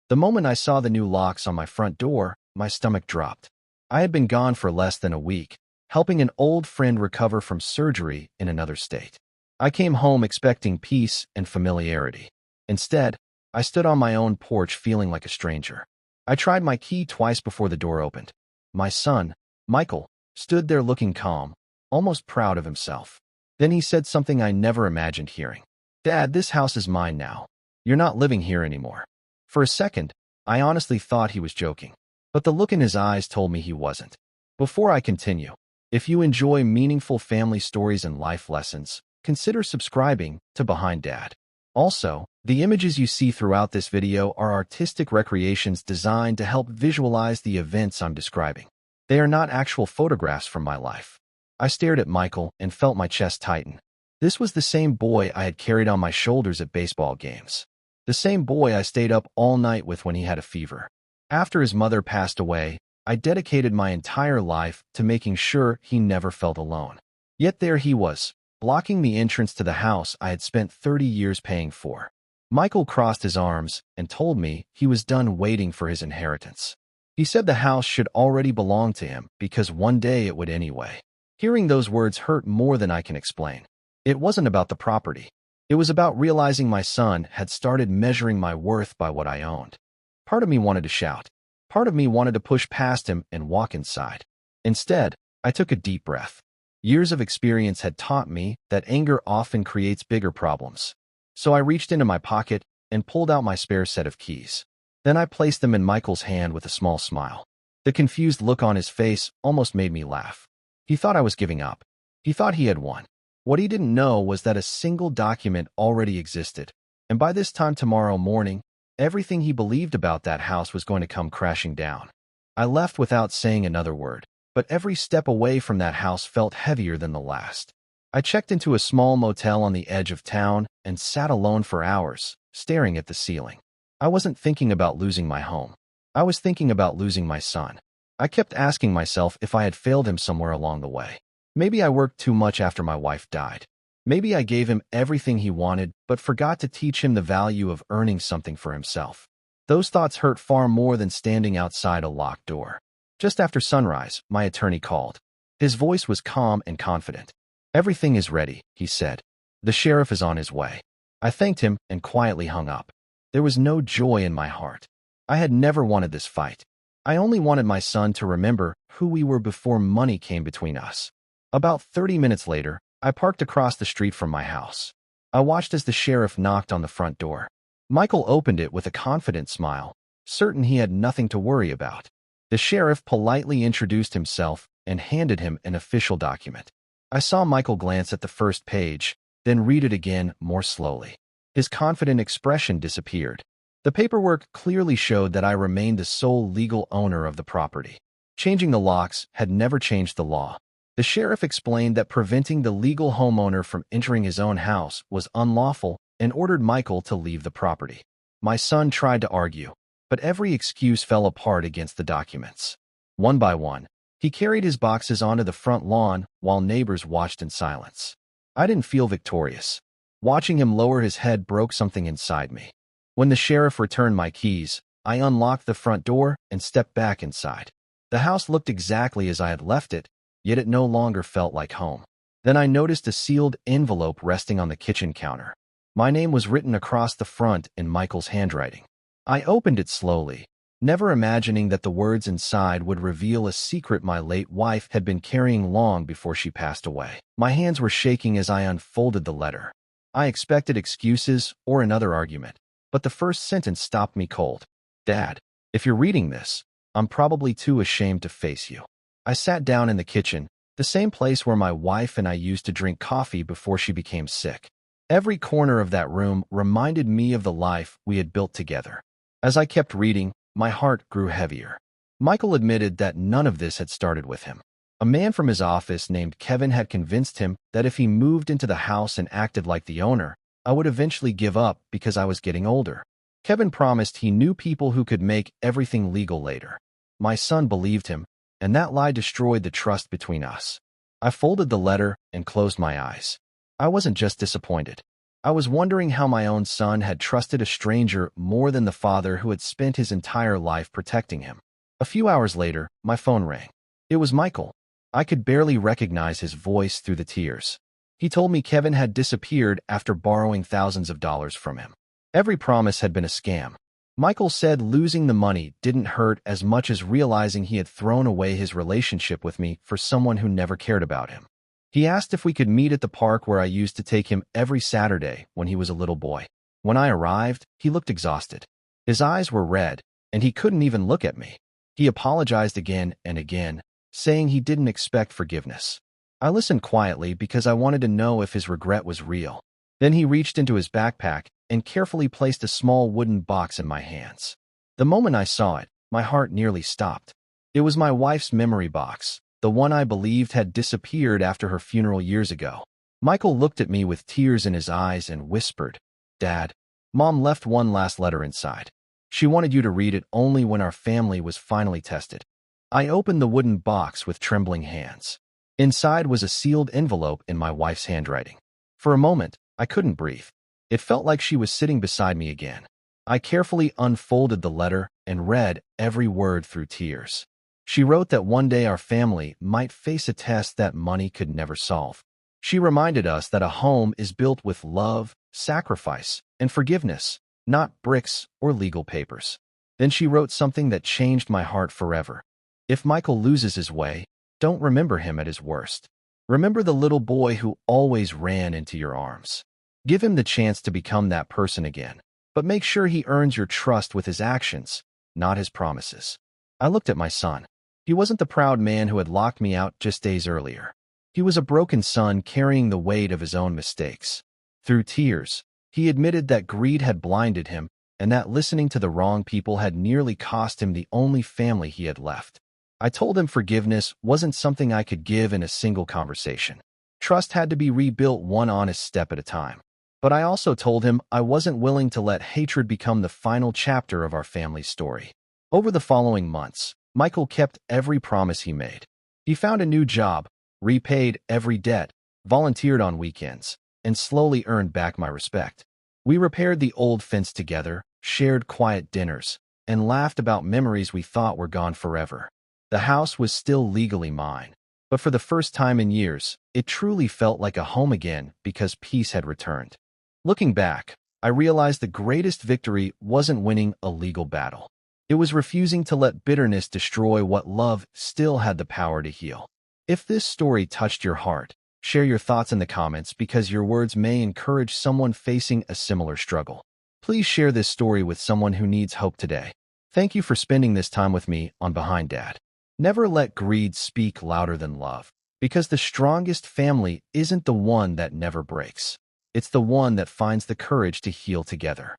The moment I saw the new locks on my front door, my stomach dropped. I had been gone for less than a week, helping an old friend recover from surgery in another state. I came home expecting peace and familiarity. Instead, I stood on my own porch feeling like a stranger. I tried my key twice before the door opened. My son, Michael, stood there looking calm, almost proud of himself. Then he said something I never imagined hearing. "Dad, this house is mine now. You're not living here anymore." For a second, I honestly thought he was joking, but the look in his eyes told me he wasn't. Before I continue, if you enjoy meaningful family stories and life lessons, consider subscribing to Behind Dad. Also, the images you see throughout this video are artistic recreations designed to help visualize the events I'm describing. They are not actual photographs from my life. I stared at Michael and felt my chest tighten. This was the same boy I had carried on my shoulders at baseball games. The same boy I stayed up all night with when he had a fever. After his mother passed away, I dedicated my entire life to making sure he never felt alone. Yet there he was, blocking the entrance to the house I had spent 30 years paying for. Michael crossed his arms and told me he was done waiting for his inheritance. He said the house should already belong to him because one day it would anyway. Hearing those words hurt more than I can explain. It wasn't about the property. It was about realizing my son had started measuring my worth by what I owned. Part of me wanted to shout. Part of me wanted to push past him and walk inside. Instead, I took a deep breath. Years of experience had taught me that anger often creates bigger problems. So I reached into my pocket and pulled out my spare set of keys. Then I placed them in Michael's hand with a small smile. The confused look on his face almost made me laugh. He thought I was giving up. He thought he had won. What he didn't know was that a single document already existed, and by this time tomorrow morning, everything he believed about that house was going to come crashing down. I left without saying another word, but every step away from that house felt heavier than the last. I checked into a small motel on the edge of town and sat alone for hours, staring at the ceiling. I wasn't thinking about losing my home. I was thinking about losing my son. I kept asking myself if I had failed him somewhere along the way. Maybe I worked too much after my wife died. Maybe I gave him everything he wanted, but forgot to teach him the value of earning something for himself. Those thoughts hurt far more than standing outside a locked door. Just after sunrise, my attorney called. His voice was calm and confident. "Everything is ready," he said. "The sheriff is on his way." I thanked him and quietly hung up. There was no joy in my heart. I had never wanted this fight. I only wanted my son to remember who we were before money came between us. About 30 minutes later, I parked across the street from my house. I watched as the sheriff knocked on the front door. Michael opened it with a confident smile, certain he had nothing to worry about. The sheriff politely introduced himself and handed him an official document. I saw Michael glance at the first page, then read it again more slowly. His confident expression disappeared. The paperwork clearly showed that I remained the sole legal owner of the property. Changing the locks had never changed the law. The sheriff explained that preventing the legal homeowner from entering his own house was unlawful and ordered Michael to leave the property. My son tried to argue, but every excuse fell apart against the documents. One by one, he carried his boxes onto the front lawn while neighbors watched in silence. I didn't feel victorious. Watching him lower his head broke something inside me. When the sheriff returned my keys, I unlocked the front door and stepped back inside. The house looked exactly as I had left it, yet it no longer felt like home. Then I noticed a sealed envelope resting on the kitchen counter. My name was written across the front in Michael's handwriting. I opened it slowly, never imagining that the words inside would reveal a secret my late wife had been carrying long before she passed away. My hands were shaking as I unfolded the letter. I expected excuses or another argument, but the first sentence stopped me cold. "Dad, if you're reading this, I'm probably too ashamed to face you." I sat down in the kitchen, the same place where my wife and I used to drink coffee before she became sick. Every corner of that room reminded me of the life we had built together. As I kept reading, my heart grew heavier. Michael admitted that none of this had started with him. A man from his office named Kevin had convinced him that if he moved into the house and acted like the owner, I would eventually give up because I was getting older. Kevin promised he knew people who could make everything legal later. My son believed him, and that lie destroyed the trust between us. I folded the letter and closed my eyes. I wasn't just disappointed. I was wondering how my own son had trusted a stranger more than the father who had spent his entire life protecting him. A few hours later, my phone rang. It was Michael. I could barely recognize his voice through the tears. He told me Kevin had disappeared after borrowing thousands of dollars from him. Every promise had been a scam. Michael said losing the money didn't hurt as much as realizing he had thrown away his relationship with me for someone who never cared about him. He asked if we could meet at the park where I used to take him every Saturday when he was a little boy. When I arrived, he looked exhausted. His eyes were red, and he couldn't even look at me. He apologized again and again, saying he didn't expect forgiveness. I listened quietly because I wanted to know if his regret was real. Then he reached into his backpack and carefully placed a small wooden box in my hands. The moment I saw it, my heart nearly stopped. It was my wife's memory box, the one I believed had disappeared after her funeral years ago. Michael looked at me with tears in his eyes and whispered, "Dad, Mom left one last letter inside. She wanted you to read it only when our family was finally tested." I opened the wooden box with trembling hands. Inside was a sealed envelope in my wife's handwriting. For a moment, I couldn't breathe. It felt like she was sitting beside me again. I carefully unfolded the letter and read every word through tears. She wrote that one day our family might face a test that money could never solve. She reminded us that a home is built with love, sacrifice, and forgiveness, not bricks or legal papers. Then she wrote something that changed my heart forever. If Michael loses his way, don't remember him at his worst. Remember the little boy who always ran into your arms. Give him the chance to become that person again, but make sure he earns your trust with his actions, not his promises. I looked at my son. He wasn't the proud man who had locked me out just days earlier. He was a broken son carrying the weight of his own mistakes. Through tears, he admitted that greed had blinded him and that listening to the wrong people had nearly cost him the only family he had left. I told him forgiveness wasn't something I could give in a single conversation. Trust had to be rebuilt one honest step at a time. But I also told him I wasn't willing to let hatred become the final chapter of our family's story. Over the following months, Michael kept every promise he made. He found a new job, repaid every debt, volunteered on weekends, and slowly earned back my respect. We repaired the old fence together, shared quiet dinners, and laughed about memories we thought were gone forever. The house was still legally mine, but for the first time in years, it truly felt like a home again because peace had returned. Looking back, I realized the greatest victory wasn't winning a legal battle. It was refusing to let bitterness destroy what love still had the power to heal. If this story touched your heart, share your thoughts in the comments because your words may encourage someone facing a similar struggle. Please share this story with someone who needs hope today. Thank you for spending this time with me on Behind Dad. Never let greed speak louder than love, because the strongest family isn't the one that never breaks. It's the one that finds the courage to heal together.